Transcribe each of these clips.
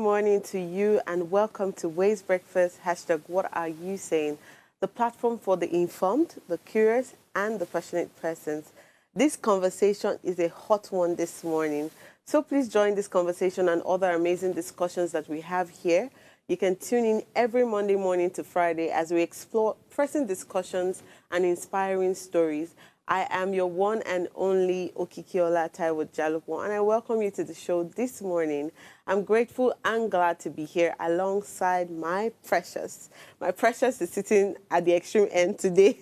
morning to you and welcome to Ways Breakfast, hashtag What Are You Saying? The platform for the informed, the curious, and the passionate persons. This conversation is a hot one this morning. So please join this conversation and other amazing discussions that we have here. You can tune in every Monday morning to Friday as we explore pressing discussions and inspiring stories. I am your one and only Okikiola Taiwo Jalopo, and I welcome you to the show this morning. I'm grateful and glad to be here alongside my precious. My precious is sitting at the extreme end today.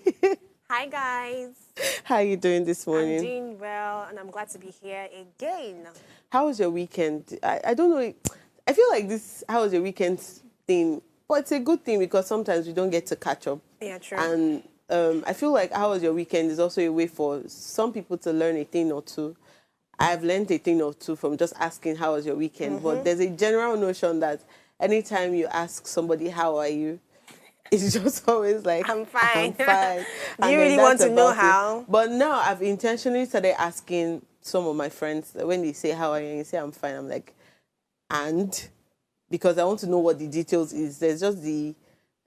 Hi, guys. How are you doing this morning? I'm doing well, and I'm glad to be here again. How was your weekend? I don't know. I feel like this how was your weekend thing, but it's a good thing because sometimes we don't get to catch up. Yeah, true. And I feel like how was your weekend is also a way for some people to learn a thing or two. I've learned a thing or two from just asking how was your weekend. But there's a general notion that anytime you ask somebody how are you, it's just always like I'm fine. I'm fine. Do you really want to know how? But now I've intentionally started asking some of my friends when they say how are you and you say I'm fine. I'm like, and because I want to know what the details is. There's just the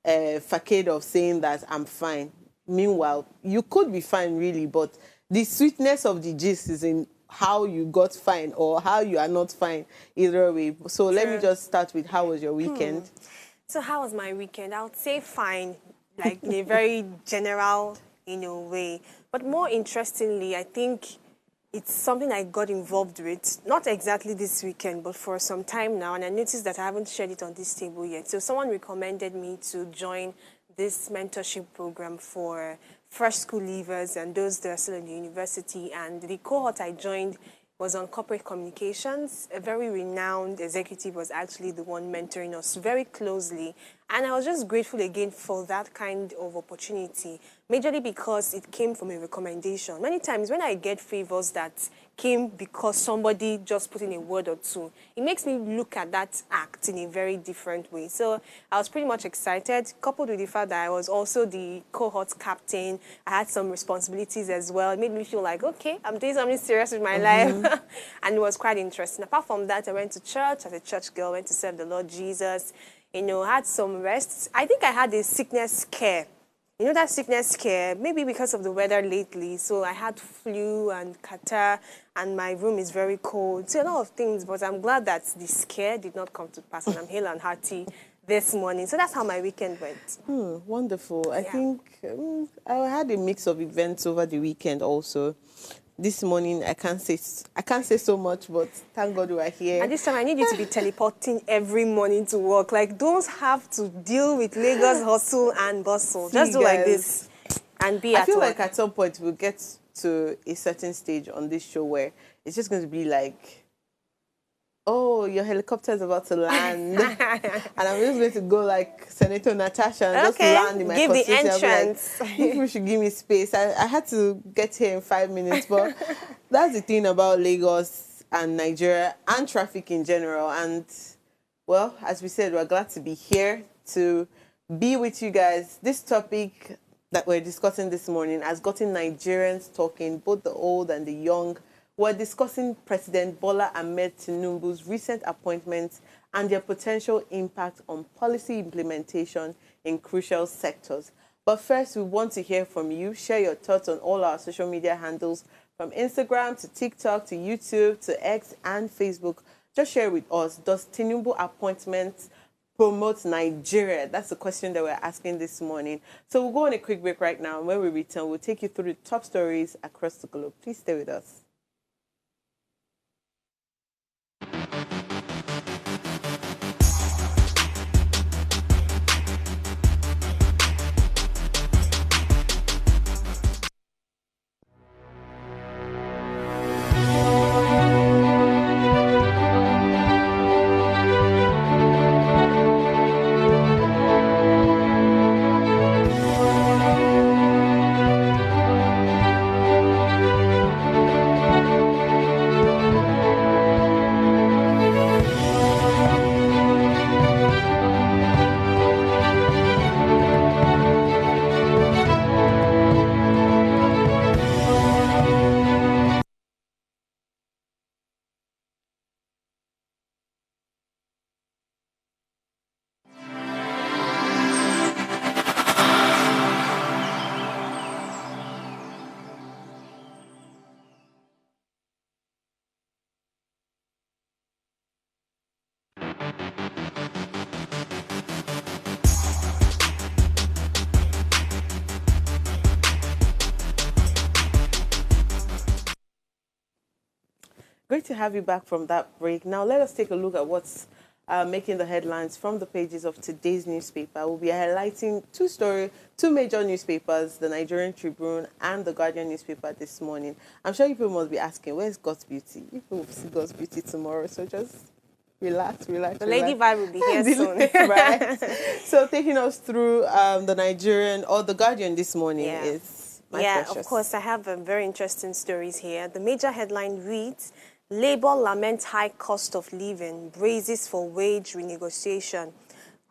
facade of saying that I'm fine. Meanwhile, you could be fine really, but the sweetness of the gist is in how you got fine or how you are not fine either way. So let me just start with how was your weekend? So how was my weekend? I would say fine, like in a very general, way. But more interestingly, I think it's something I got involved with, not exactly this weekend, but for some time now. And I noticed that I haven't shared it on this table yet. So someone recommended me to join this mentorship program for fresh school leavers and those that are still in the university. And the cohort I joined was on corporate communications. A very renowned executive was actually the one mentoring us very closely. And I was just grateful again for that kind of opportunity, majorly because it came from a recommendation. Many times when I get favors that came because somebody just put in a word or two, it makes me look at that act in a very different way. So I was pretty much excited, coupled with the fact that I was also the cohort captain. I had some responsibilities as well. It made me feel like, okay, I'm doing something serious with my life. And it was quite interesting. Apart from that, I went to church as a church girl, went to serve the Lord Jesus, had some rest. I think I had a sickness scare. That sickness scare, maybe because of the weather lately. So I had flu and catarrh, and my room is very cold. So a lot of things, but I'm glad that the scare did not come to pass, and I'm hale and hearty this morning. So that's how my weekend went. Wonderful. I think I had a mix of events over the weekend also. This morning, I can't say so much, but thank God we are here. And this time, I need you to be teleporting every morning to work. Like, don't have to deal with Lagos hustle and bustle. Just do like this and be at work. I feel like at some point we'll get to a certain stage on this show where it's just going to be like, oh, your helicopter is about to land. And I'm just going to go like Senator Natasha and just land in my give the constituency. entrance. Like, people should give me space. I had to get here in 5 minutes, but that's the thing about Lagos and Nigeria and traffic in general. And, well, as we said, we're glad to be here to be with you guys. This topic that we're discussing this morning has gotten Nigerians talking, both the old and the young. We're discussing President Bola Ahmed Tinubu's recent appointments and their potential impact on policy implementation in crucial sectors. But first, we want to hear from you. Share your thoughts on all our social media handles, from Instagram to TikTok to YouTube to X and Facebook. Just share with us, does Tinubu appointment promote Nigeria? That's the question that we're asking this morning. So we'll go on a quick break right now. When we return, we'll take you through the top stories across the globe. Please stay with us. Great to have you back from that break. Now, let us take a look at what's making the headlines from the pages of today's newspaper. We'll be highlighting two major newspapers, the Nigerian Tribune and the Guardian newspaper this morning. I'm sure people must be asking, where's God's Beauty? People will see God's Beauty tomorrow, so just relax. The lady vibe will be here soon. Right. So taking us through the Nigerian or the Guardian this morning is my precious. Of course, I have very interesting stories here. The major headline reads, Labour laments high cost of living, braces for wage renegotiation.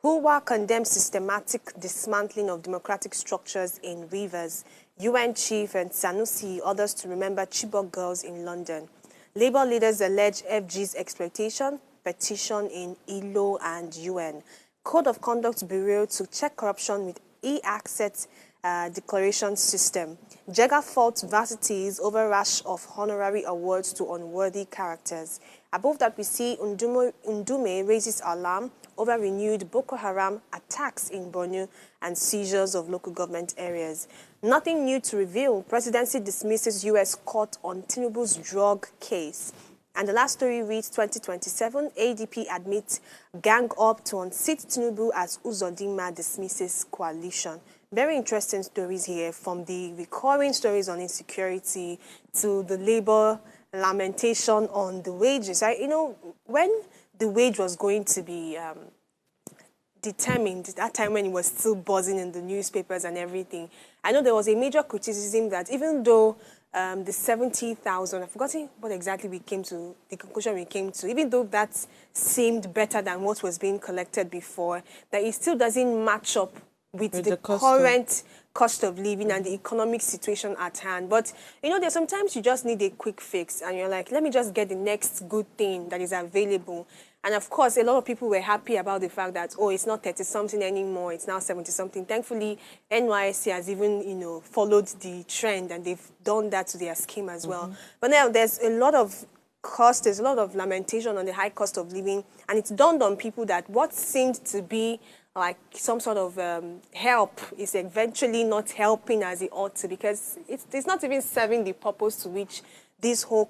Huwa condemns systematic dismantling of democratic structures in Rivers. UN chief and Sanusi orders to remember Chibok girls in London. Labour leaders allege FG's exploitation, petition in ILO and UN. Code of Conduct Bureau to check corruption with e-access declaration system. Jega faults varsities over rush of honorary awards to unworthy characters. Above that, we see Ndume raises alarm over renewed Boko Haram attacks in Borno and seizures of local government areas. Nothing new to reveal. Presidency dismisses U.S. court on Tinubu's drug case. And the last story reads 2027, ADP admits gang up to unseat Tinubu as Uzodinma dismisses coalition. Very interesting stories here, from the recurring stories on insecurity to the labor lamentation on the wages. When the wage was going to be determined, that time when it was still buzzing in the newspapers and everything, I know there was a major criticism that even though the 70,000, I've forgotten what exactly the conclusion we came to, even though that seemed better than what was being collected before, that it still doesn't match up with the current cost of living and the economic situation at hand. But, there's sometimes you just need a quick fix and you're like, let me just get the next good thing that is available. And of course, a lot of people were happy about the fact that, it's not 30-something anymore, it's now 70-something. Thankfully, NYSC has even, followed the trend and they've done that to their scheme as well. But now there's a lot of there's a lot of lamentation on the high cost of living, and it's dawned on people that what seemed to be like some sort of help is eventually not helping as it ought to, because it's not even serving the purpose to which this whole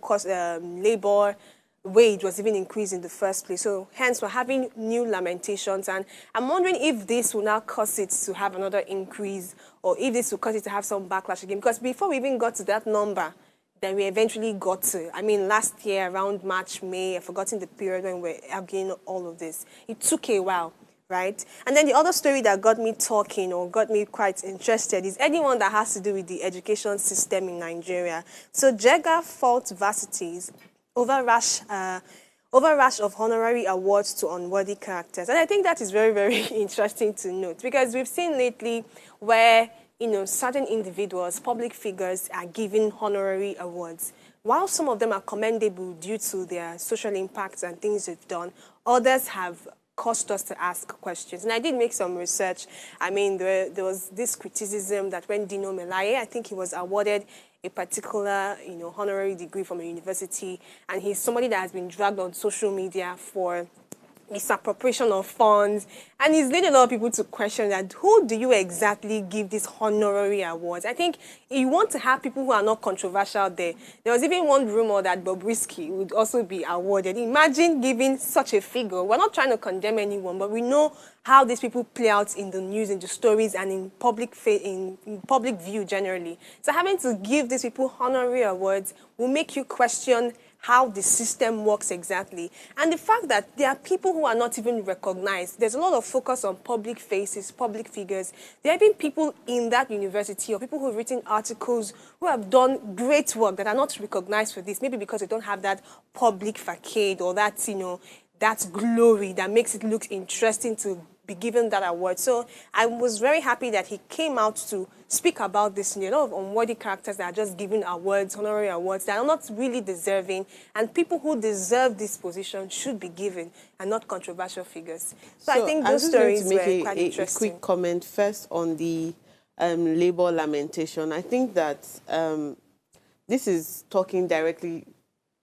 labor wage was even increased in the first place. So hence we're having new lamentations, and I'm wondering if this will now cause it to have another increase, or if this will cause it to have some backlash again, because before we even got to that number, then we eventually got to, last year around March, May, I've forgotten the period when we're arguing all of this. It took a while, right? And then the other story that got me talking or got me quite interested is anyone that has to do with the education system in Nigeria. So Jega faults varsities over rush of honorary awards to unworthy characters. And I think that is very, very interesting to note, because we've seen lately where certain individuals, public figures, are given honorary awards. While some of them are commendable due to their social impacts and things they've done, others have caused us to ask questions. And I did make some research. There was this criticism that when Dino Melaye, I think he was awarded a particular, honorary degree from a university, and he's somebody that has been dragged on social media for misappropriation of funds, and he's led a lot of people to question that, who do you exactly give these honorary awards? I think you want to have people who are not controversial there. There was even one rumor that Bobrisky would also be awarded. Imagine giving such a figure. We're not trying to condemn anyone, but we know how these people play out in the news, in the stories, and in public view generally. So having to give these people honorary awards will make you question how the system works exactly. And the fact that there are people who are not even recognized. There's a lot of focus on public faces, public figures. There have been people in that university or people who have written articles who have done great work that are not recognized for this, maybe because they don't have that public facade or that, that glory that makes it look interesting to be given that award. So I was very happy that he came out to speak about this. A lot of unworthy characters that are just given awards, honorary awards, that are not really deserving, and people who deserve this position should be given, and not controversial figures. So I think those stories were quite interesting. A quick comment first on the labor lamentation. I think that this is talking directly,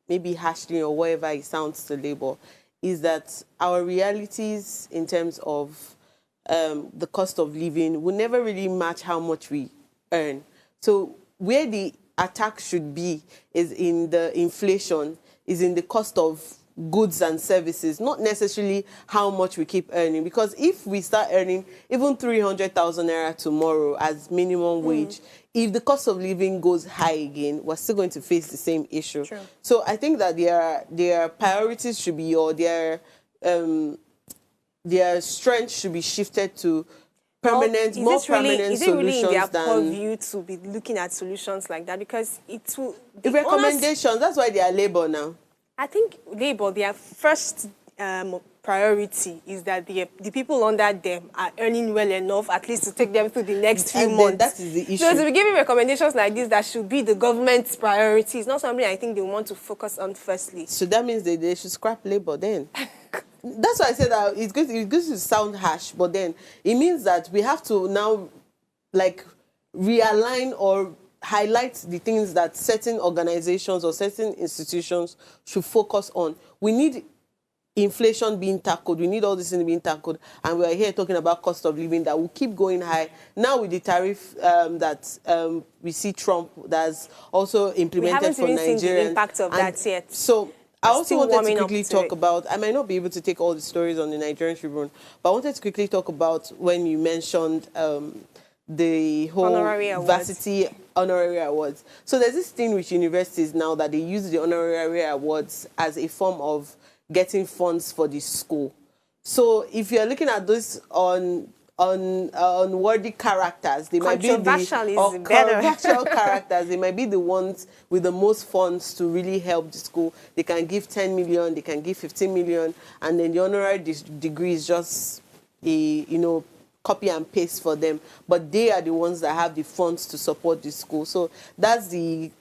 maybe harshly or whatever it sounds to labor, is that our realities in terms of the cost of living will never really match how much we earn. So where the attack should be is in the inflation, is in the cost of goods and services, not necessarily how much we keep earning. Because if we start earning even 300,000 naira tomorrow as minimum wage, if the cost of living goes high again, we're still going to face the same issue. True. So I think that their priorities should be, or their strength should be shifted to permanent, more permanent is it really in their solutions than purview to be looking at solutions like that? Because it will. the recommendations. That's why they are Labour now. I think Labour, their first priority is that the people under them are earning well enough, at least to take them through the next few months. That is the issue. So to be giving recommendations like this, that should be the government's priority. It's not something I think they want to focus on firstly. So that means they should scrap Labour then. That's why I said that it's going to sound harsh, but then it means that we have to now, like, realign or highlight the things that certain organizations or certain institutions should focus on. We need inflation being tackled. We need all this things being tackled. And we are here talking about cost of living that will keep going high. Now with the tariff that we see Trump that's also implemented for Nigeria. We haven't even seen the impact of that yet. So I also wanted to quickly talk about, I might not be able to take all the stories on the Nigerian Tribune, but I wanted to quickly talk about when you mentioned the whole varsity honorary awards. So there's this thing with universities now that they use the honorary awards as a form of getting funds for the school. So if you're looking at this on worthy characters, they might be controversial characters. They might be the ones with the most funds to really help the school. They can give 10 million, they can give 15 million, and then the honorary degree is just a copy and paste for them. But they are the ones that have the funds to support the school. So that's the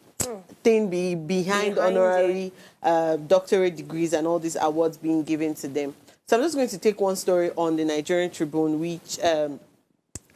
thing behind honorary doctorate degrees and all these awards being given to them. So I'm just going to take one story on the Nigerian Tribune, which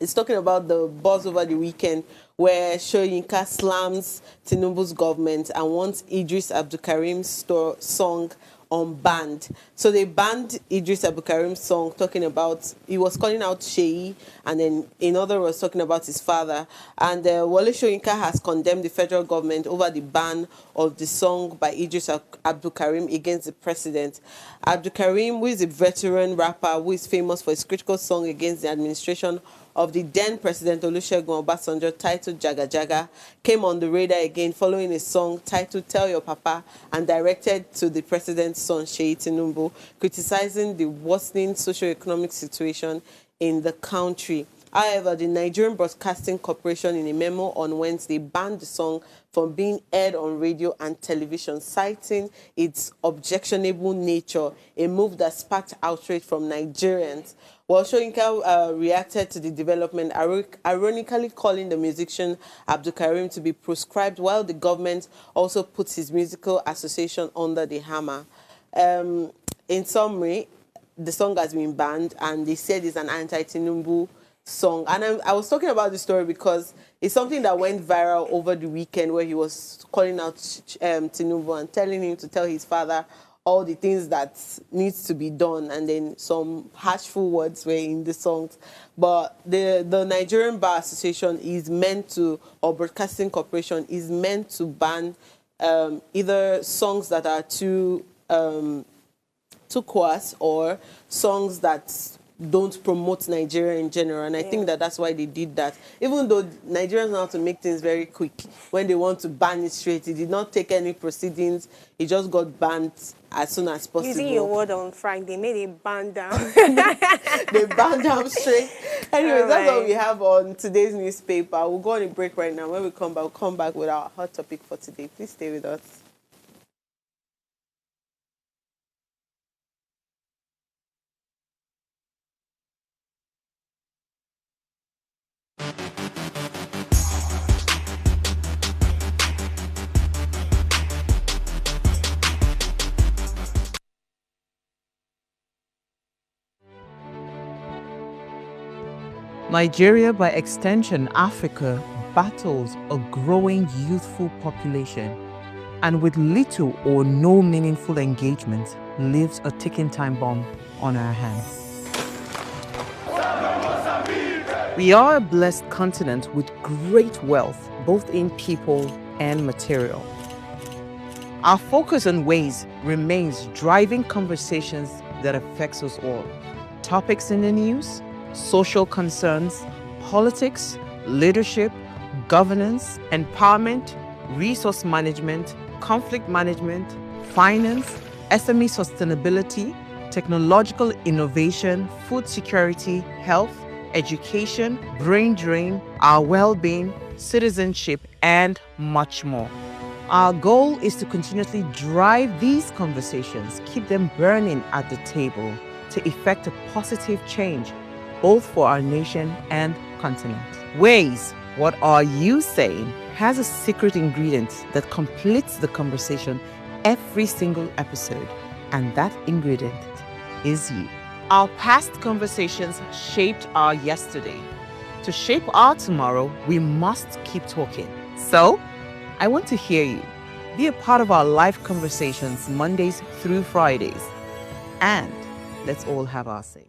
is talking about the buzz over the weekend where Soyinka slams Tinubu's government and wants Idris Abdulkarim's song unbanned. So they banned Idris Abdulkarim's song, talking about, he was calling out Sheyi, and then another was talking about his father. And Wole Soyinka has condemned the federal government over the ban of the song by Idris Abdulkarim against the president. Abdulkarim, who is a veteran rapper who is famous for his critical song against the administration of the then President Olusegun Obasanjo titled Jaga Jaga, came on the radar again following a song titled Tell Your Papa and directed to the president's son, Sheyi Tinubu, criticizing the worsening socio-economic situation in the country. However, the Nigerian Broadcasting Corporation, in a memo on Wednesday, banned the song from being aired on radio and television, citing its objectionable nature, a move that sparked outrage from Nigerians. While Soyinka reacted to the development, ironically calling the musician Abdulkarim to be proscribed, while the government also puts his musical association under the hammer. In summary, the song has been banned, and they said it's an anti-Tinubu song. And I was talking about this story because it's something that went viral over the weekend, where he was calling out Tinubu and telling him to tell his father all the things that needs to be done, and then some harshful words were in the songs. But the Nigerian Bar Association is meant to, or Broadcasting Corporation is meant to ban either songs that are too coarse or songs that don't promote Nigeria in general. And I think that that's why they did that. Even though Nigerians know how to make things very quick when they want to ban it straight. It did not take any proceedings. It just got banned as soon as possible. Using your word on Friday, they made it ban down. They banned down straight. Anyways, that's what we have on today's newspaper. We'll go on a break right now. When we come back, we'll come back with our hot topic for today. Please stay with us. Nigeria, by extension Africa, battles a growing youthful population, and with little or no meaningful engagement, lives a ticking time bomb on our hands. We are a blessed continent with great wealth, both in people and material. Our focus on ways remains driving conversations that affects us all. Topics in the news, social concerns, politics, leadership, governance, empowerment, resource management, conflict management, finance, SME sustainability, technological innovation, food security, health, education, brain drain, our well-being, citizenship, and much more. Our goal is to continuously drive these conversations, keep them burning at the table to effect a positive change, both for our nation and continent. Ways, what are you saying, has a secret ingredient that completes the conversation every single episode, and that ingredient is you. Our past conversations shaped our yesterday. To shape our tomorrow, we must keep talking. So, I want to hear you. Be a part of our live conversations Mondays through Fridays. And let's all have our say.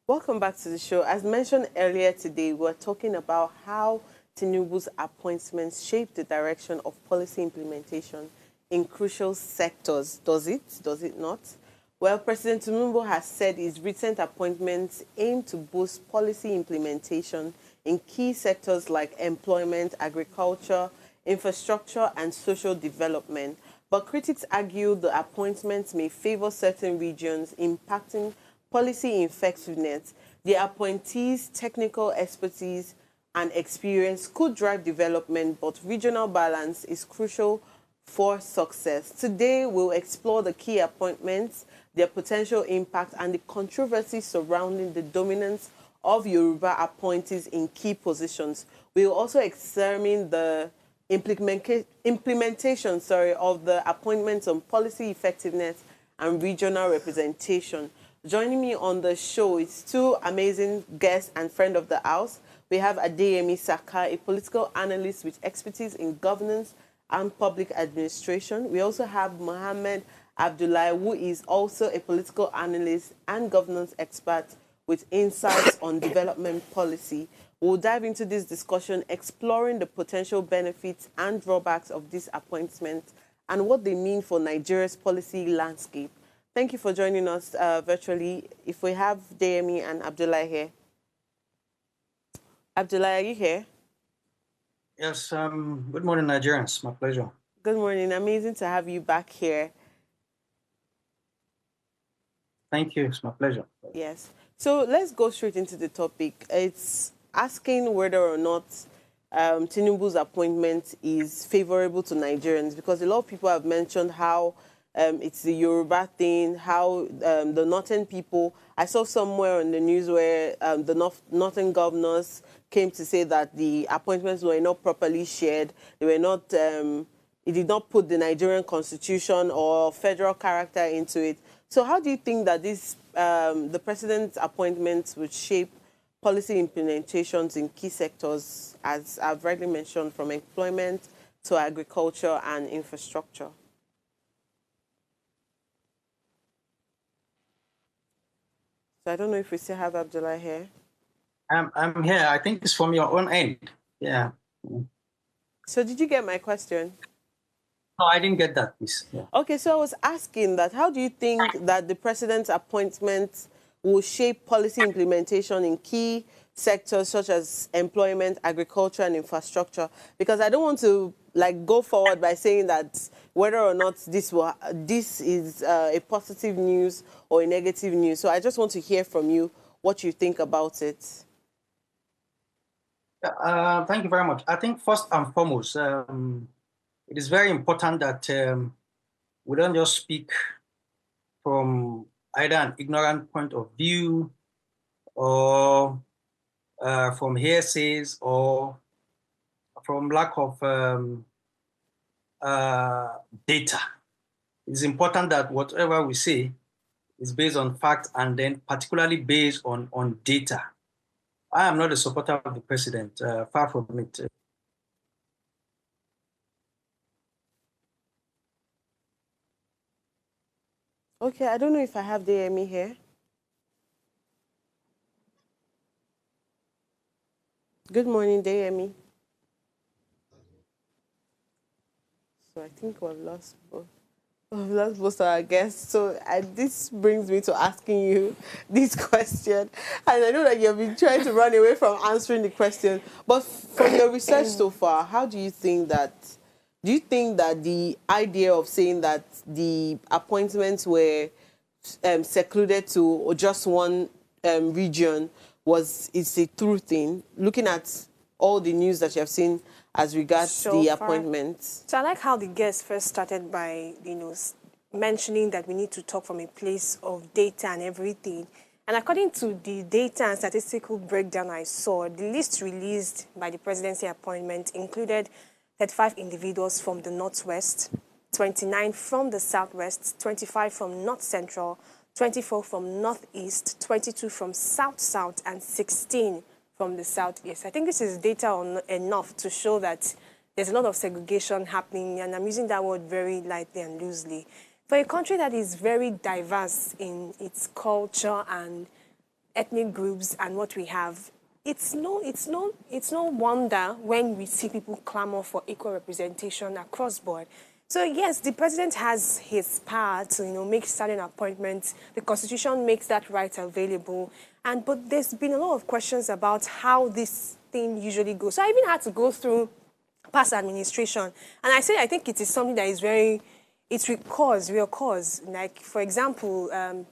Welcome back to the show. As mentioned earlier today, we're talking about how Tinubu's appointments shape the direction of policy implementation in crucial sectors. Does it? Does it not? Well, President Tinubu has said his recent appointments aim to boost policy implementation in key sectors like employment, agriculture, infrastructure, and social development. But critics argue the appointments may favor certain regions, impacting policy effectiveness. The appointees' technical expertise and experience could drive development, but regional balance is crucial for success. Today, we'll explore the key appointments, their potential impact, and the controversy surrounding the dominance of Yoruba appointees in key positions. We'll also examine the implementation of the appointments on policy effectiveness and regional representation. Joining me on the show is two amazing guests and friend of the house. We have Adeyemi Saka, a political analyst with expertise in governance and public administration. We also have Mohammed Abdullahi, who is also a political analyst and governance expert with insights on development policy. We'll dive into this discussion, exploring the potential benefits and drawbacks of these appointments and what they mean for Nigeria's policy landscape. Thank you for joining us virtually. If we have Deyemi and Abdullahi here. Abdullahi, are you here? Yes, good morning, Nigerians. My pleasure. Good morning. Amazing to have you back here. Thank you. It's my pleasure. Yes. So let's go straight into the topic. It's asking whether or not Tinubu's appointment is favorable to Nigerians, because a lot of people have mentioned how it's the Yoruba thing, how the northern people, I saw somewhere on the news where the northern governors came to say that the appointments were not properly shared. They were not, it did not put the Nigerian constitution or federal character into it. So how do you think that this, the president's appointments would shape policy implementations in key sectors, as I've already mentioned, from employment to agriculture and infrastructure? So I don't know if we still have Abdullah here. I'm here. I think it's from your own end. Yeah. So did you get my question? No, I didn't get that, please. Yeah. Okay, so I was asking that how do you think that the president's appointment will shape policy implementation in key sectors such as employment, agriculture, and infrastructure? Because I don't want to go forward by saying that whether or not this is a positive news or a negative news. So I just want to hear from you what you think about it. Thank you very much. I think first and foremost, it is very important that we don't just speak from either an ignorant point of view or from hearsays or from lack of data. It's important that whatever we say is based on fact and then particularly based on data. I am not a supporter of the president, far from it. Okay, I don't know if I have DME here. Good morning, DME. So I think we've lost both. We've lost both our guests. So this brings me to asking you this question. And I know that you've been trying to run away from answering the question. But from your research so far, how do you think that the idea of saying that the appointments were secluded to just one region is a true thing, looking at all the news that you have seen as regards So the far. appointments? So I like how the guest first started by, mentioning that we need to talk from a place of data and everything. And according to the data and statistical breakdown I saw, the list released by the presidency appointment included 35 individuals from the Northwest, 29 from the Southwest, 25 from North Central, 24 from Northeast, 22 from South-South, and 16 from the Southeast. I think this is data enough to show that there's a lot of segregation happening, and I'm using that word very lightly and loosely. For a country that is very diverse in its culture and ethnic groups and what we have, it's no wonder when we see people clamor for equal representation across board. So yes, the president has his power to make certain appointments. The Constitution makes that right available, but there's been a lot of questions about how this thing usually goes. So I even had to go through past administration, and I think it is something that is it's real cause. Like, for example,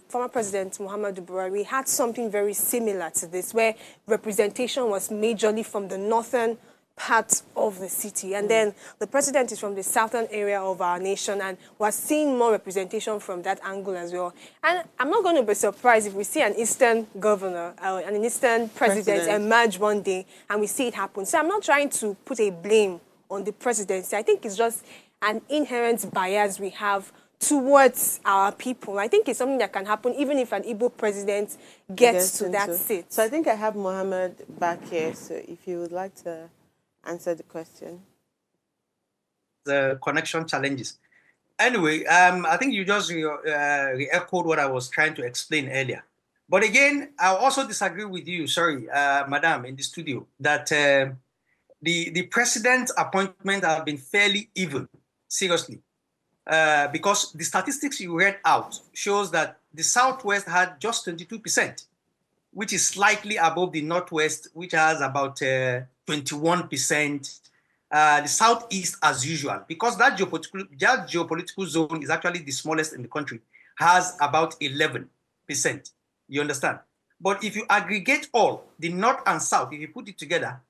former President Muhammadu Buhari had something very similar to this, where representation was majorly from the northern part of the city. And then the president is from the southern area of our nation, and we're seeing more representation from that angle as well. And I'm not going to be surprised if we see an eastern governor, an eastern president emerge one day, and we see it happen. So I'm not trying to put a blame on the presidency. I think it's just an inherent bias we have towards our people. I think it's something that can happen even if an Igbo president gets to that seat. So I think I have Mohammed back here. So if you would like to answer the question. The connection challenges. Anyway, I think you just re-echoed what I was trying to explain earlier. But again, I also disagree with you, sorry, madam, in the studio, that the president's appointment have been fairly even, seriously. Because the statistics you read out shows that the Southwest had just 22%, which is slightly above the Northwest, which has about 21%. The Southeast, as usual, because that geopolitical zone is actually the smallest in the country, has about 11%. You understand? But if you aggregate all, the North and South, if you put it together,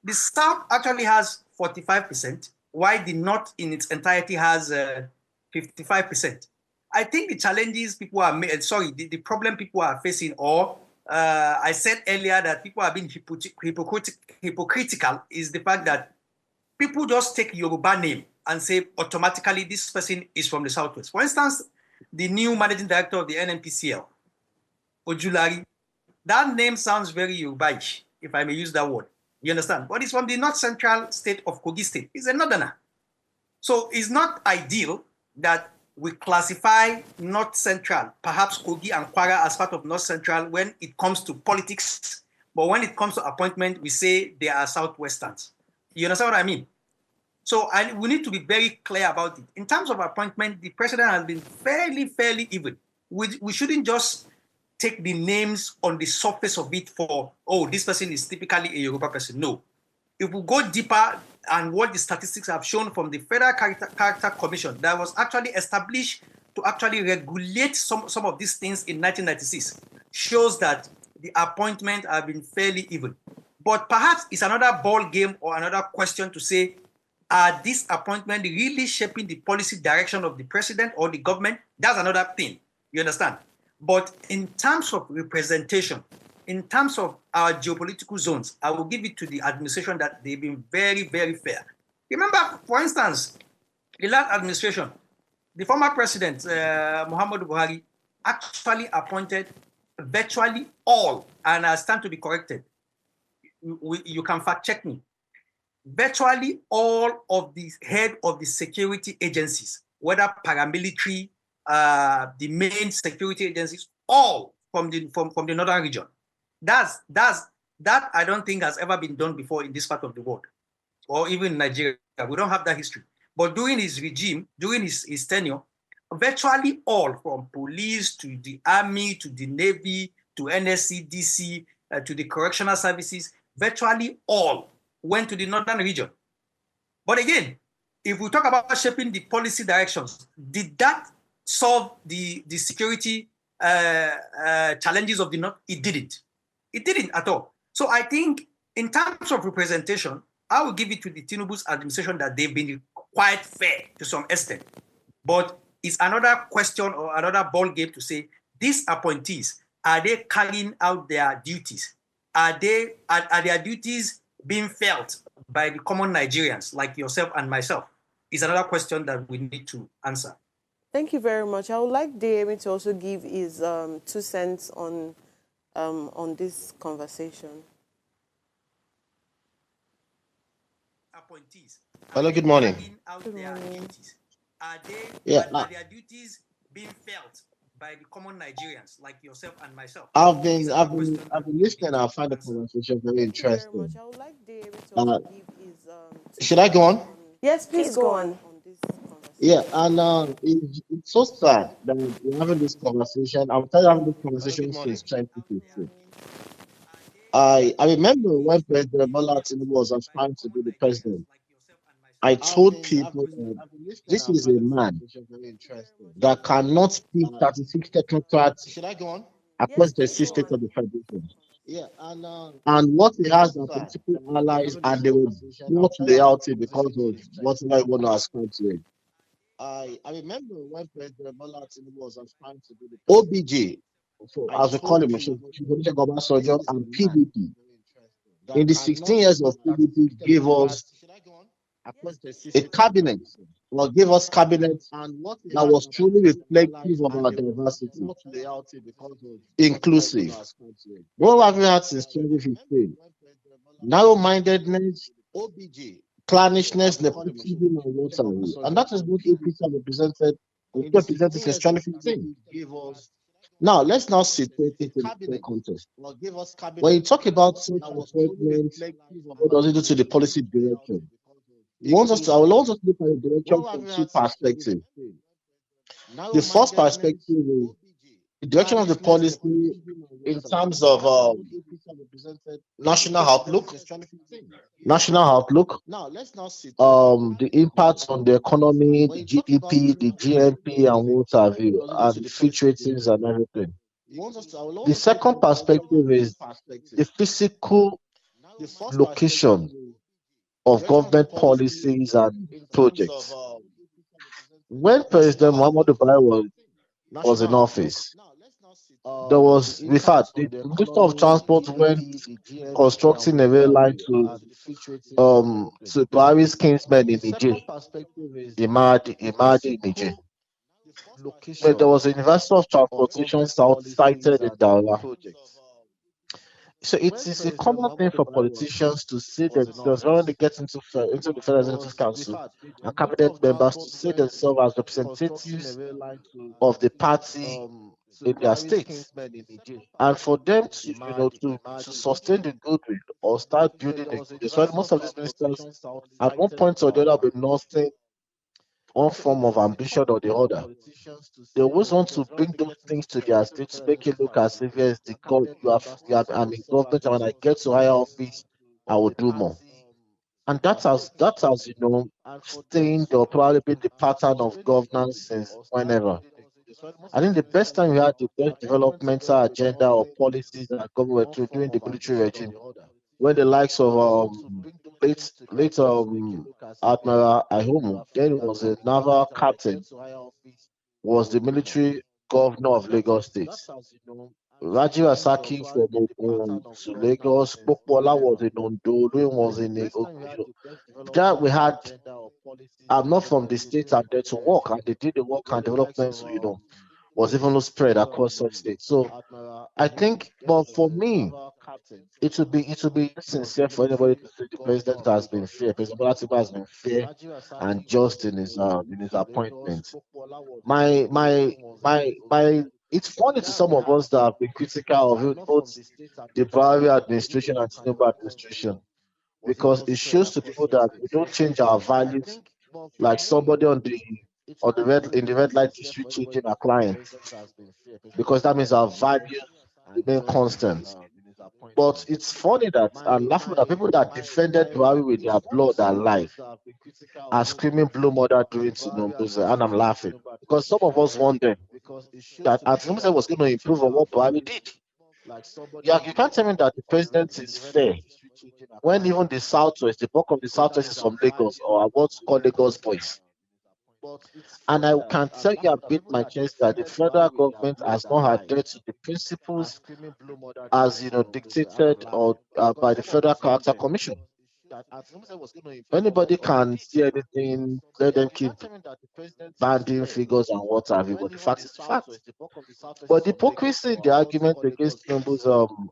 the South actually has 45%, while the North in its entirety has 55%. I think the challenges people are, the problem people are facing, or I said earlier that people are being hypocritical, is the fact that people just take Yoruba name and say automatically this person is from the Southwest. For instance, the new managing director of the NNPCL, Ojulari, that name sounds very Yoruba-ish, if I may use that word. You understand? But it's from the North Central state of Kogi State. He's a northerner. So it's not ideal that we classify North Central, perhaps Kogi and Kwara, as part of North Central when it comes to politics. But when it comes to appointment, we say they are Southwesterns. You understand what I mean? So we need to be very clear about it. In terms of appointment, the president has been fairly even. We shouldn't just take the names on the surface of it for, oh, this person is typically a Yoruba person. No. If we go deeper and what the statistics have shown from the Federal Character Commission that was actually established to actually regulate some of these things in 1996, shows that the appointment have been fairly even. But perhaps it's another ball game or another question to say, are these appointments really shaping the policy direction of the president or the government? That's another thing. You understand? But in terms of representation, in terms of our geopolitical zones, I will give it to the administration that they've been very fair. Remember, for instance, the last administration, the former president, Muhammadu Buhari, actually appointed virtually all, and I stand to be corrected, you can fact check me, virtually all of the head of the security agencies, whether paramilitary, the main security agencies, all from the northern region. That I don't think has ever been done before in this part of the world, or even in Nigeria. We don't have that history. But during his regime, during his tenure, virtually all, from police to the army to the navy to NSCDC to the correctional services, virtually all went to the northern region. But again, if we talk about shaping the policy directions, did that solve the security challenges of the North? It didn't. It didn't at all. So I think in terms of representation, I will give it to the Tinubu's administration that they've been quite fair to some extent. But it's another question or another ball game to say, these appointees, are they carrying out their duties? Are their duties being felt by the common Nigerians like yourself and myself? Is another question that we need to answer. Thank you very much. I would like David to also give his 2 cents on this conversation. Appointees. Hello, good morning. Good morning. Are their duties being felt by the common Nigerians like yourself and myself? I've been listening. I find the conversation very Thank you very interesting. much. I would like David to also give his Should I go on? Yes, please go on this conversation. Yeah, and it's so sad that we're having this conversation. I'm tired of having this conversation since 2015. I remember when President Bola Tinubu was aspiring to be the president. I told people that this is a man that cannot speak 36 technocrats across the 6 states of the federation. And what he has are political allies, and they will not loyalty because of whatever you want to ascribe to it. I remember when President Bola Tinubu was aspiring to be the OBJ, so as we call him, Obasanjo, and PDP. In the 16 years of PDP, gave us a cabinet, well, gave us cabinet that was truly reflective of our diversity, inclusive. What have we had since 2015? Narrow-mindedness, clannishness, nepotism, and what have you. And that is what APC have represented since 2015. Now, let's now situate it in the context. When you talk about such appointments, what does it do to the policy direction? I will want us to look at the direction from 2 perspectives. The first perspective is the direction of the policy in terms of national outlook, the impact on the economy, the GDP, the GNP, and what have you, and the fitch ratings and everything. The second perspective is the physical location of government policies and projects. When President Muhammadu Buhari was in office, there was, in fact, the Minister of Transport went constructing a rail line to Buhari's kinsmen in Niger, Imadi, Niger. But there was a University of Transportation South cited in Daura. So it is a common thing for politicians to see themselves when they get into the Federal Executive Council and cabinet members to see themselves as representatives of the party in their states, and for them to to sustain the goodwill or start building the goodwill. So most of these ministers at one point or the other will be nothing one form of ambition or the other. They always want to bring those things to their state to make it look as if yes, I'm in government, and when I get to higher office, I will do more. And that has stained or probably been the pattern of governance since whenever. I think the best time we had the best developmental agenda or policies that government through during the military regime, when the likes of late Admiral Ihomu, then was a naval captain, was the military governor of Lagos State. Rajiv Asaki from Ogun to Lagos, Popola was in Ondo, Louis was in that we had. I'm not from the state, I'm there to work, and they did the work and development, was even spread across such states. So I think, well, for me, it would be sincere for anybody to say the president has been fair. President Bola Tinubu has been fair and just in his appointment. My it's funny to some of us that have been critical of both the Buhari administration and Tinubu administration, because it shows to people that we don't change our values like somebody on the red in the red light district changing a client, because that means our values remain constant. But it's funny that I'm laughing at people that defended Buhari with their blood and life are screaming blue mother during Tinubu's, and I'm laughing because some of us wonder that Tinubu was going to improve on what Buhari did. Yeah, you can't tell me that the president is fair when even the Southwest, the bulk of the Southwest is from Lagos, or what's called Lagos boys. And I can tell you, I beat my chest that the federal government has not adhered to the principles as dictated or by the Federal Character Commission. Anybody can see anything, let them keep banding figures and what have you, but the fact is the fact. But the hypocrisy in the argument against Tinubu's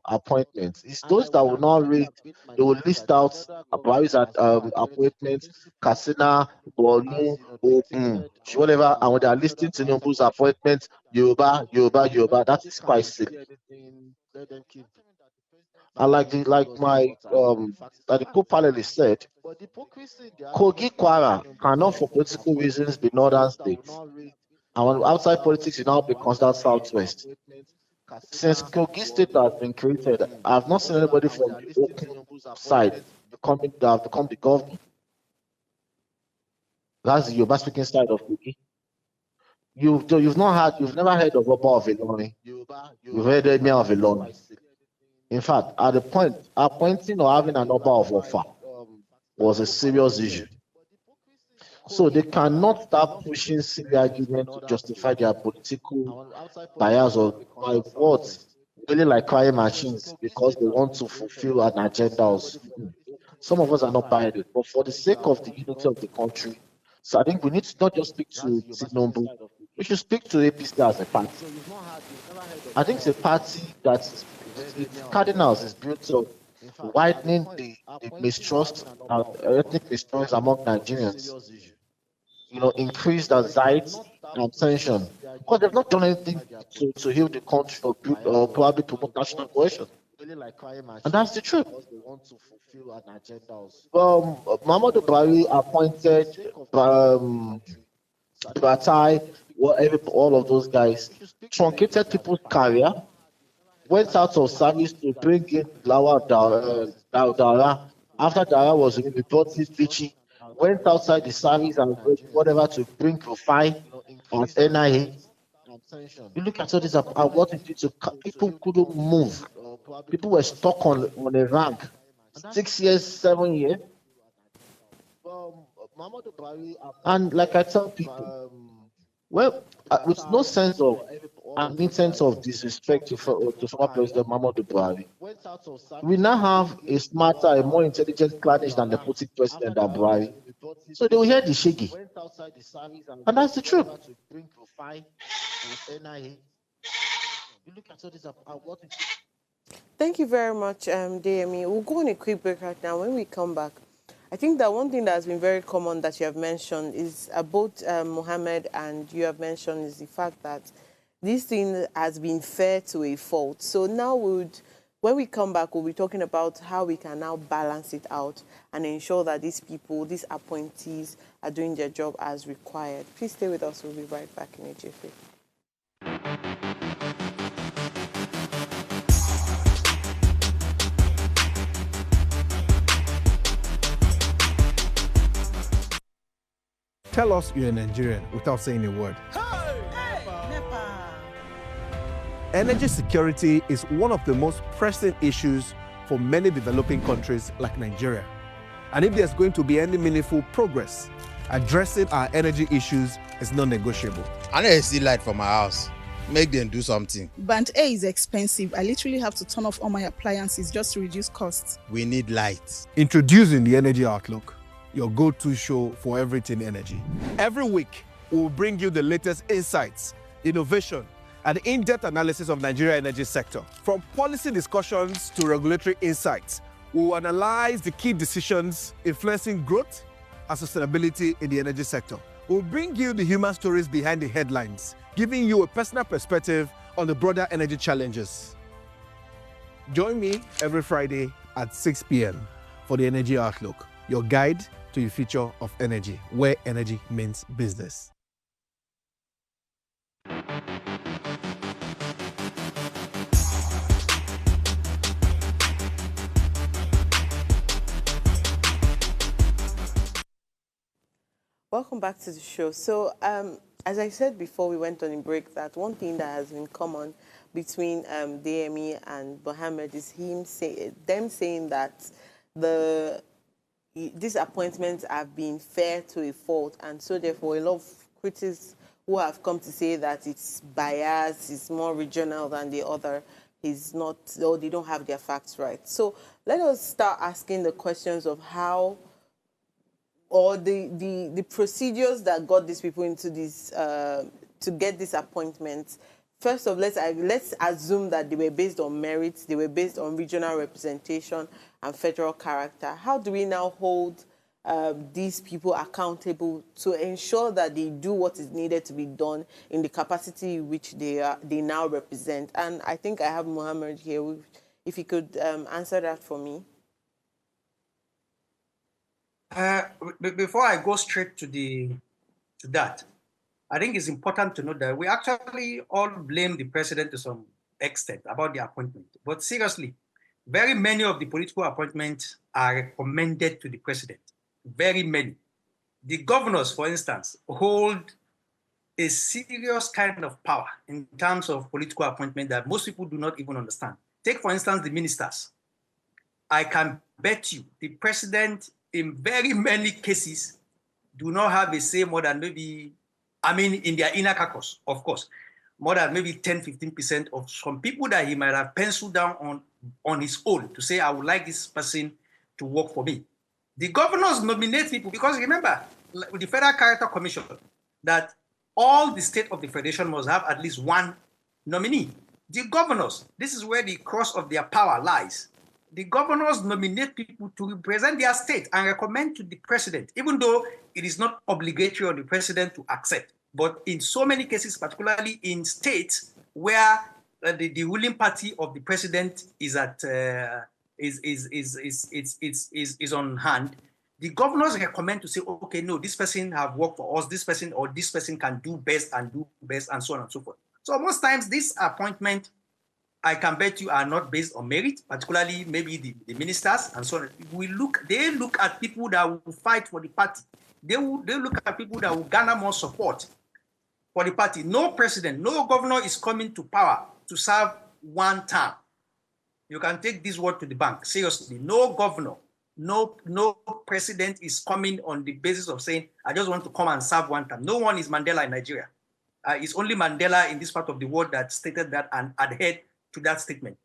appointment is those that will not read, they will list out Buhari's appointment, Katsina, Borno, Ogun, whatever, and when they are listing Tinubu's appointment, Yoruba, Yoruba, Yoruba, that is quite silly. And like the co-panelist said, Kogi Kwara cannot, for political reasons, be northern states. And when outside politics, it now becomes that southwest. Since Kogi State has been created, I have not seen anybody from the Oku side that have become the governor. That's the Yoruba speaking side of Kogi. You've never heard of Oba of Ilorin. You've heard Emir of Ilorin. In fact, at the point, appointing or having an Oba of Ofa was a serious issue. So they cannot start pushing silly arguments to justify their political bias or by words, really like crying machines, because they want to fulfill an agenda. Some of us are not buying it, but for the sake of the unity of the country, so I think we need to not just speak to Tinubu, we should speak to APC as a party. I think it's a party that its cardinals is built on widening the mistrust and ethnic mistrust among Nigerians. Increase the anxiety and tension, because they've not done anything to heal the country or build or probably promote national cohesion. And that's the truth. Muhammadu Buhari appointed Batai, all of those guys, truncated people's career, went out of service to bring in Lawal Dara. After Dara was reported bitchy, went outside the service and whatever to bring profile as NIA. You look at all this and what it did to people couldn't move. People were stuck on a rank 6 years, 7 years. And like I tell people, well, with no sense of any sense of disrespect to former President Muhammadu Buhari, we now have a smarter, a more intelligent clannish than the Putin president Buhari. So they will hear the shaggy. And that's the truth. Thank you very much, DME. We'll go on a quick break right now. When we come back, I think that one thing that has been very common that you have mentioned is both Mohammed and you have mentioned is the fact that this thing has been fair to a fault. So now when we come back, we'll be talking about how we can now balance it out and ensure that these people, these appointees, are doing their job as required. Please stay with us. We'll be right back in a jiffy. Tell us you're a Nigerian without saying a word. Energy security is one of the most pressing issues for many developing countries like Nigeria. And if there's going to be any meaningful progress, addressing our energy issues is non-negotiable. I need to see light for my house. Make them do something. Band A is expensive. I literally have to turn off all my appliances just to reduce costs. We need light. Introducing the Energy Outlook, your go-to show for everything energy. Every week, we'll bring you the latest insights, innovation, an in-depth analysis of Nigeria's energy sector. From policy discussions to regulatory insights, we will analyze the key decisions influencing growth and sustainability in the energy sector. We'll bring you the human stories behind the headlines, giving you a personal perspective on the broader energy challenges. Join me every Friday at 6 p.m. for the Energy Outlook, your guide to the future of energy, where energy means business. Welcome back to the show. So, as I said before we went on a break, that one thing that has been common between DME and Mohammed is them saying that these appointments have been fair to a fault, and so therefore a lot of critics who have come to say that it's biased, it's more regional than the other, is not, or they don't have their facts right. So let us start asking the questions of how, or the procedures that got these people into this to get these appointments. First of, let's assume that they were based on merits, they were based on regional representation and federal character. How do we now hold these people accountable to ensure that they do what is needed to be done in the capacity which they now represent? And I think I have Mohammed here. If he could answer that for me. Before I go straight to that, I think it's important to note that we actually all blame the president to some extent about the appointment. But seriously, very many of the political appointments are recommended to the president. Very many. The governors, for instance, hold a serious kind of power in terms of political appointment that most people do not even understand. Take, for instance, the ministers. I can bet you the president, in very many cases, do not have a say more than maybe, in their inner caucus, of course, more than maybe 10, 15% of some people that he might have penciled down on his own to say, I would like this person to work for me. The governors nominate people because remember, with the Federal Character Commission, that all the state of the federation must have at least one nominee. The governors, this is where the cross of their power lies. The governors nominate people to represent their state and recommend to the president, even though it is not obligatory on the president to accept. But in so many cases, particularly in states where the ruling party of the president is on hand, the governors recommend to say, okay, no, this person have worked for us, this person can do best, and so on and so forth. So most times this appointment, I can bet you, are not based on merit, particularly maybe the ministers and so on. They look at people that will fight for the party. They look at people that will garner more support for the party. No president, no governor is coming to power to serve one term. You can take this word to the bank. Seriously, no governor, no president is coming on the basis of saying, I just want to come and serve one term. No one is Mandela in Nigeria. It's only Mandela in this part of the world that stated that and adhered to that statement,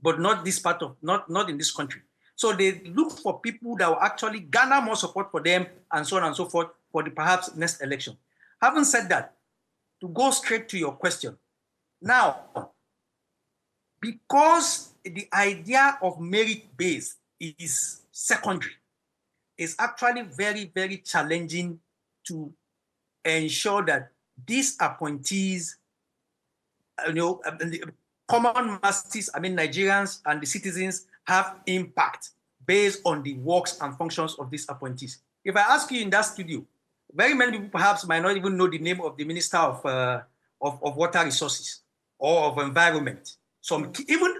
but not this part of, not in this country. So they look for people that will actually garner more support for them and so on and so forth for the perhaps next election. Having said that, to go straight to your question, now, because the idea of merit-based is secondary, it's actually very, very challenging to ensure that these appointees, common masses, Nigerians and the citizens have impact based on the works and functions of these appointees. If I ask you in that studio, very many people perhaps might not even know the name of the Minister of Water Resources or of Environment.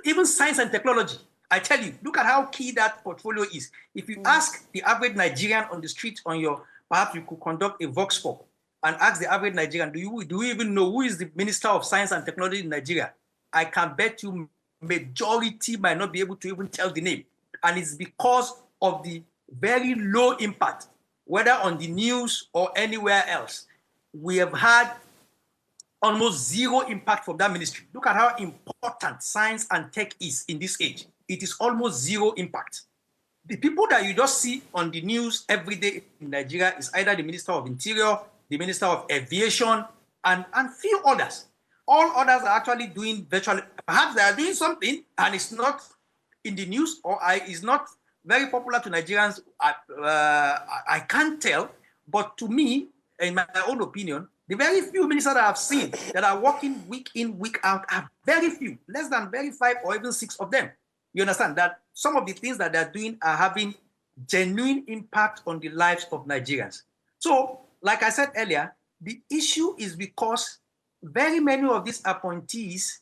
Even science and technology. I tell you, look at how key that portfolio is. If you ask the average Nigerian on the street, perhaps you could conduct a vox pop and ask the average Nigerian, do you even know who is the Minister of Science and Technology in Nigeria? I can bet you majority might not be able to even tell the name. And it's because of the very low impact, whether on the news or anywhere else. We have had almost zero impact from that ministry. Look at how important science and tech is in this age. It is almost zero impact. The people that you just see on the news every day in Nigeria is either the Minister of Interior, the Minister of Aviation, and few others. All others are actually doing virtually. Perhaps they are doing something and it's not in the news or is not very popular to Nigerians. I can't tell. But to me, in my own opinion, the very few ministers that I've seen that are working week in, week out are very few, less than very 5 or even 6 of them. You understand that some of the things that they're doing are having genuine impact on the lives of Nigerians. So, like I said earlier, the issue is because very many of these appointees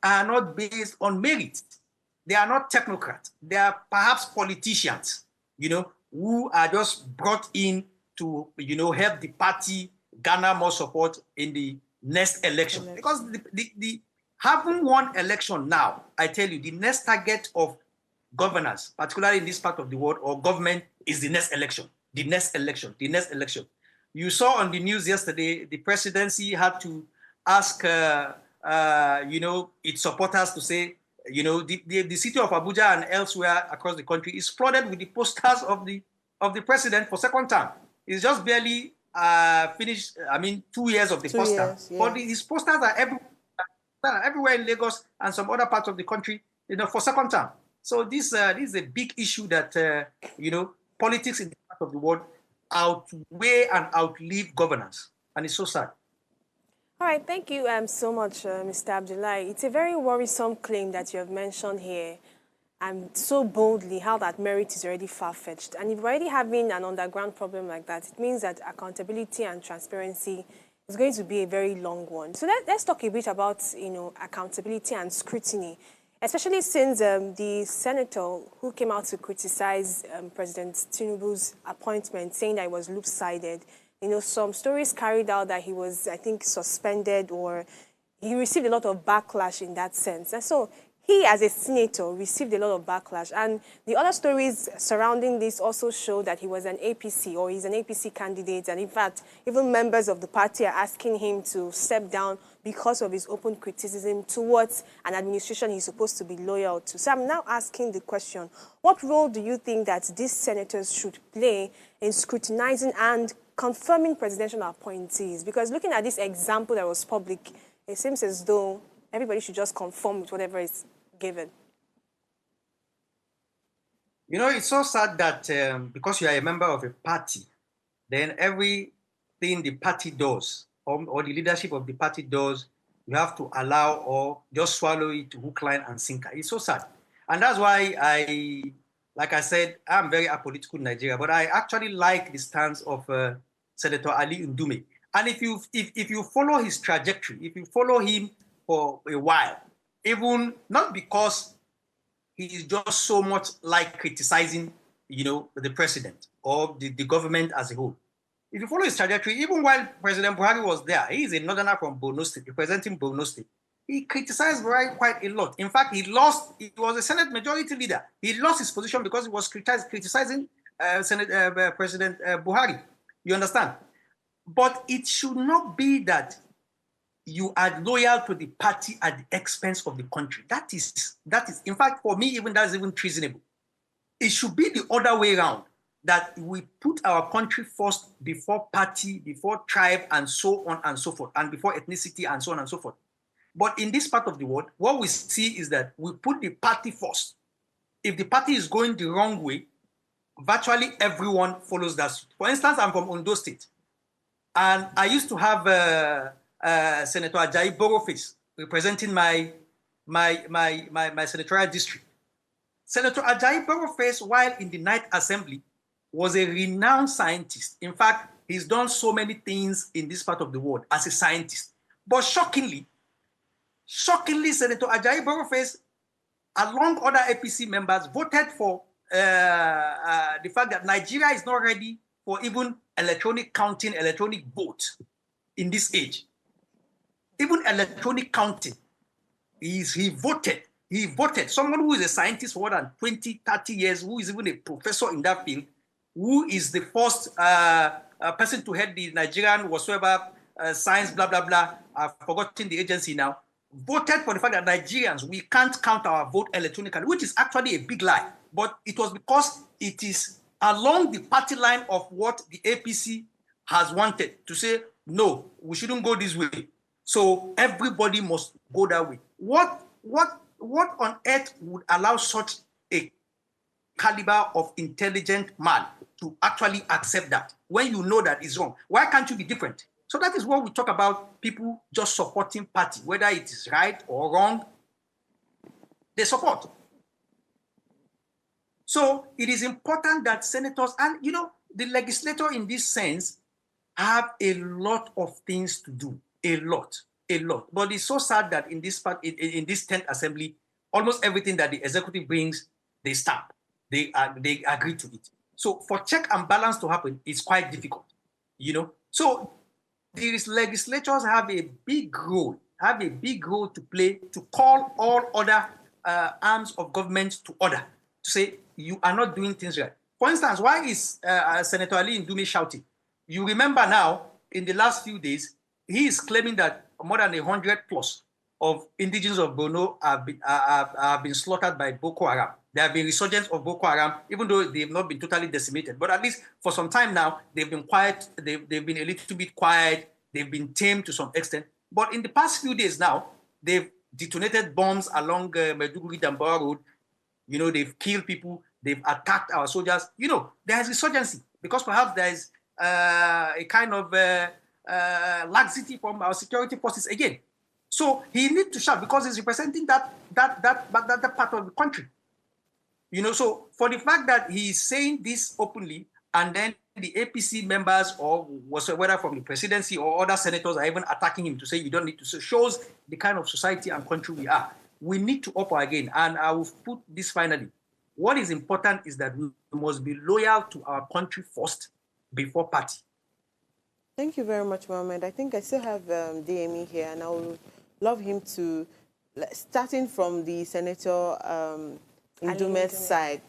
are not based on merit. They are not technocrats. They are perhaps politicians, who are just brought in to, help the party garner more support in the next election. Because the having won election now, I tell you, the next target of governance, particularly in this part of the world, or government, is the next election, the next election, the next election. You saw on the news yesterday, the presidency had to ask, its supporters to say, the city of Abuja and elsewhere across the country is flooded with the posters of the president for second term. It's just barely finished, 2 years of the first term. Yeah. But his posters are everywhere in Lagos and some other parts of the country, for second term. So this is a big issue that, politics in the part of the world outweigh and outlive governance. And it's so sad. All right, thank you so much, Mr. Abdullahi. It's a very worrisome claim that you have mentioned here, and so boldly how that merit is already far-fetched. And if we're already having an underground problem like that, it means that accountability and transparency is going to be a very long one. So let's talk a bit about, accountability and scrutiny, especially since the senator who came out to criticize President Tinubu's appointment, saying that it was loop-sided. Some stories carried out that he was, I think, suspended, or he received a lot of backlash in that sense. And so he, as a senator, received a lot of backlash. And the other stories surrounding this also show that he was an APC, or he's an APC candidate. And in fact, even members of the party are asking him to step down because of his open criticism towards an administration he's supposed to be loyal to. So I'm now asking the question, what role do you think that these senators should play in scrutinizing and confirming presidential appointees? Because looking at this example that was public, it seems as though everybody should just conform with whatever is given. It's so sad that because you are a member of a party, then everything the party does, or the leadership of the party does, you have to allow or just swallow it hook, line, and sinker. It's so sad. And that's why like I said, I'm very apolitical in Nigeria, but I actually like the stance of Senator Ali Ndume. And if you follow his trajectory, if you follow him for a while, even not because he is just so much like criticizing, the president or the government as a whole. If you follow his trajectory, even while President Buhari was there, he is a northerner from Borno State, representing Borno State. He criticized Buhari quite a lot. In fact, he was a Senate majority leader. He lost his position because he was criticizing President Buhari. You understand? But it should not be that you are loyal to the party at the expense of the country. That is, in fact, for me, even that's even treasonable. It should be the other way around, that we put our country first before party, before tribe, and so on and so forth, and before ethnicity, and so on and so forth. But in this part of the world, what we see is that we put the party first. If the party is going the wrong way, virtually everyone follows that suit. For instance, I'm from Ondo State, and I used to have Senator Ajayi Boroface representing my senatorial district. Senator Ajayi Boroface, while in the Ninth Assembly, was a renowned scientist. In fact, he's done so many things in this part of the world as a scientist. But shockingly, Senator Ajayi Boroface, along other APC members, voted for the fact that Nigeria is not ready for even electronic counting, electronic vote in this age. Even electronic counting, he voted. Someone who is a scientist for more than 20, 30 years, who is even a professor in that field, who is the first person to head the Nigerian whatsoever science, blah, blah, blah, I've forgotten the agency now, voted for the fact that Nigerians, we can't count our vote electronically, which is actually a big lie. But it was because it is along the party line of what the APC has wanted to say, no, we shouldn't go this way. So everybody must go that way. What on earth would allow such a caliber of intelligent man to actually accept that when you know that is wrong? Why can't you be different? So that is what we talk about, people just supporting party, whether it is right or wrong, they support. So it is important that senators and, the legislator in this sense have a lot of things to do, a lot. But it's so sad that in this 10th assembly, almost everything that the executive brings, they stamp, they agree to it. So for check and balance to happen, it's quite difficult, So these legislatures have a big role to play to call all other arms of government to order, to say you are not doing things right. For instance, why is Senator Ali Ndume shouting? You remember now, in the last few days, he is claiming that more than 100 plus of indigenes of Borno have been slaughtered by Boko Haram. There have been resurgence of Boko Haram, even though they've not been totally decimated. But at least for some time now, they've been quiet. They've been a little bit quiet. They've been tamed to some extent. But in the past few days now, they've detonated bombs along Maiduguri-Damboa Road. They've killed people. They've attacked our soldiers. There is resurgency because perhaps there is a kind of laxity from our security forces again. So he needs to shout because he's representing that part of the country. So for the fact that he is saying this openly, and then the APC members or whether from the presidency or other senators are even attacking him to say you don't need to, so shows the kind of society and country we are. We need to up again. And I will put this finally. What is important is that we must be loyal to our country first before party. Thank you very much, Mohammed. I think I still have DME here, and I would love him to, starting from the Senator Ndume's side,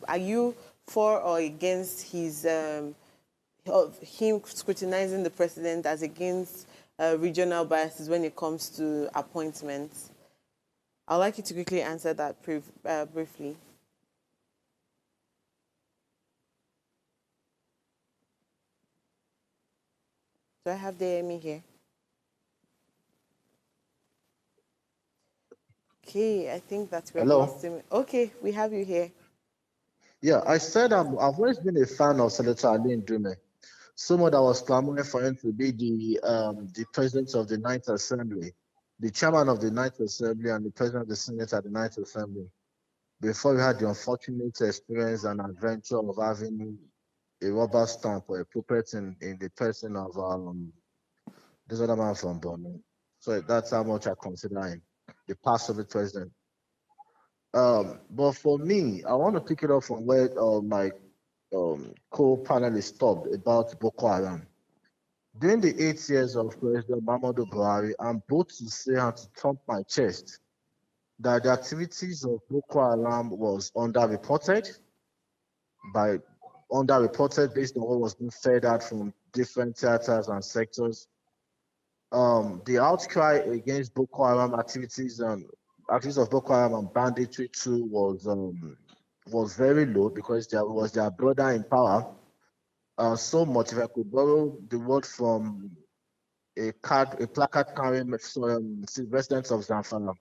are you for or against his him scrutinizing the president as against regional biases when it comes to appointments? I'd like you to quickly answer that briefly. Do I have DME here? Okay, I think that's where lost him. Okay, we have you here. Yeah, I said I've always been a fan of Senator Ali Ndume. Someone that was clamoring for him to be the president of the Ninth Assembly, the chairman of the Ninth Assembly, and the president of the Senate at the Ninth Assembly. Before we had the unfortunate experience and adventure of having a rubber stamp or a puppet in the person of this other man from Borno. So that's how much I consider him, the past Soviet president. But for me, I want to pick it up from where my co-panelist stopped about Boko Haram. During the 8 years of President Muhammadu Buhari, I'm both to say and to thump my chest that the activities of Boko Haram was underreported based on what was being fed out from different theaters and sectors. The outcry against Boko Haram activities of Boko Haram and banditry too was very low because there was their brother in power. So much, if I could borrow the word from a placard carrying residents of Zamfara,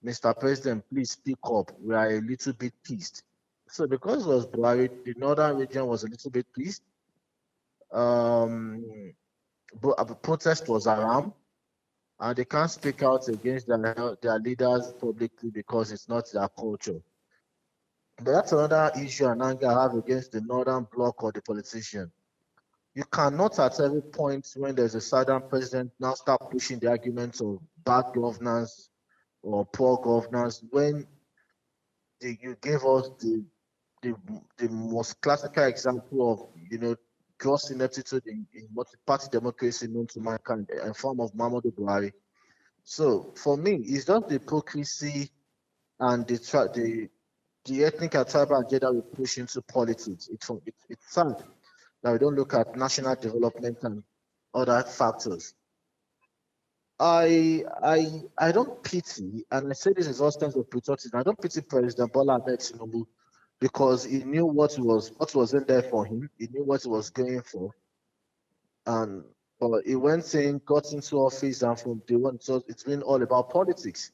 Mr. President, please speak up. We are a little bit pissed. So because it was Buhari, the northern region was a little bit pissed. But protest was around, and they can't speak out against their leaders publicly because it's not their culture. But that's another issue and anger I have against the northern bloc or the politician. You cannot at every point when there's a southern president now start pushing the arguments of bad governance or poor governance when you gave us the most classical example of gross ineptitude in multi-party democracy known to mankind in form of Muhammadu Buhari. So for me, it's just the hypocrisy and the ethnic and tribal agenda we push into politics. It's sad that we don't look at national development and other factors. I don't pity, and I say this is all sense of patriotism. I don't pity President Bola Ahmed Tinubu because he knew what was in there for him. He knew what he was going for, and But he went in, got into office, and from day one, so it's been all about politics.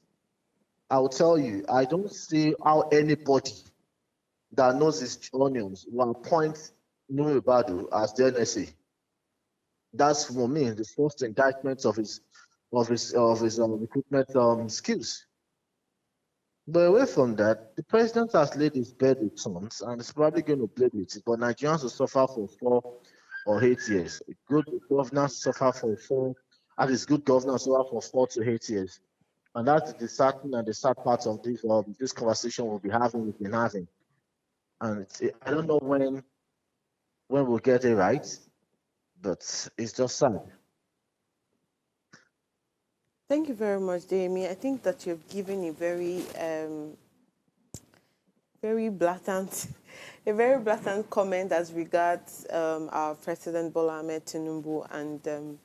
I will tell you, I don't see how anybody that knows his onions will appoint Nuribadu as the NSA. That's for me the first indictment of his recruitment skills. But away from that, the president has laid his bed with tons and is probably going to play with it. But Nigerians will suffer for 4 or 8 years. Good governance suffer for four, and it's good governance suffer for 4 to 8 years. And that's the disheartening and the sad part of this conversation we've been having. And I don't know when we'll get it right, but it's just sad. Thank you very much, Jamie. I think that you've given a very blatant, a very blatant comment as regards our President Bola Ahmed Tinubu and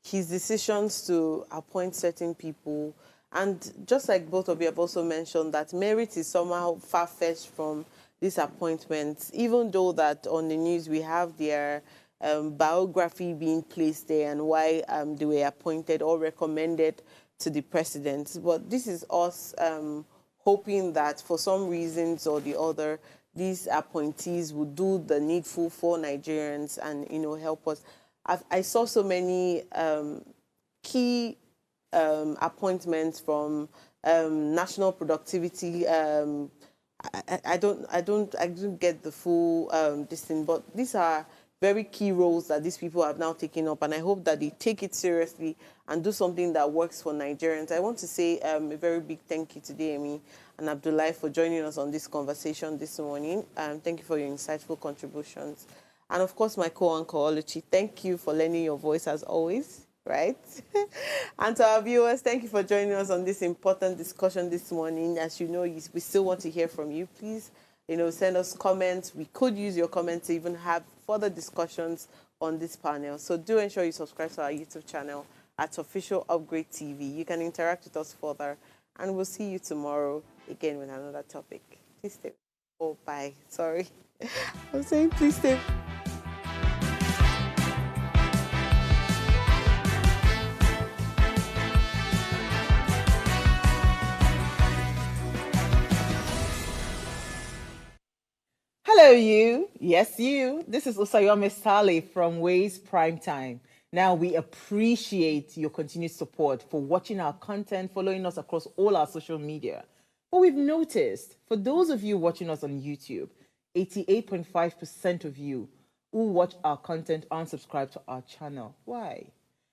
his decisions to appoint certain people. And just like both of you have also mentioned, that merit is somehow far-fetched from these appointments, even though that on the news we have their biography being placed there and why they were appointed or recommended to the president. But this is us hoping that for some reasons or the other, these appointees would do the needful for Nigerians and, help us. I saw so many key appointments from national productivity. I didn't get the full this thing, but these are very key roles that these people have now taken up, and I hope that they take it seriously and do something that works for Nigerians. I want to say a very big thank you to Amy and Abdullah for joining us on this conversation this morning. Thank you for your insightful contributions. And of course, my co-anchor, Oluchi, thank you for lending your voice as always, right? And to our viewers, thank you for joining us on this important discussion this morning. As you know, we still want to hear from you. Please, send us comments. We could use your comments to even have further discussions on this panel. So do ensure you subscribe to our YouTube channel at Official Upgrade TV. You can interact with us further, and we'll see you tomorrow again with another topic. Please stay. Oh, bye. Sorry. I'm saying please stay. Hello, you. Yes, you. This is Usayome Sale from Ways Prime Time. Now, we appreciate your continued support for watching our content, following us across all our social media. But we've noticed, for those of you watching us on YouTube, 88.5% of you who watch our content aren't subscribed to our channel. Why?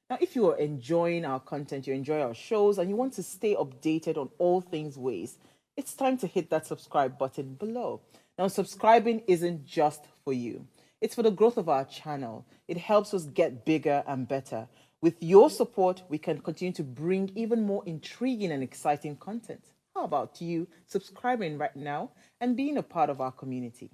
Now, if you are enjoying our content, you enjoy our shows, and you want to stay updated on all things Ways, it's time to hit that subscribe button below. Now, subscribing isn't just for you. It's for the growth of our channel. It helps us get bigger and better. With your support, we can continue to bring even more intriguing and exciting content. How about you subscribing right now and being a part of our community?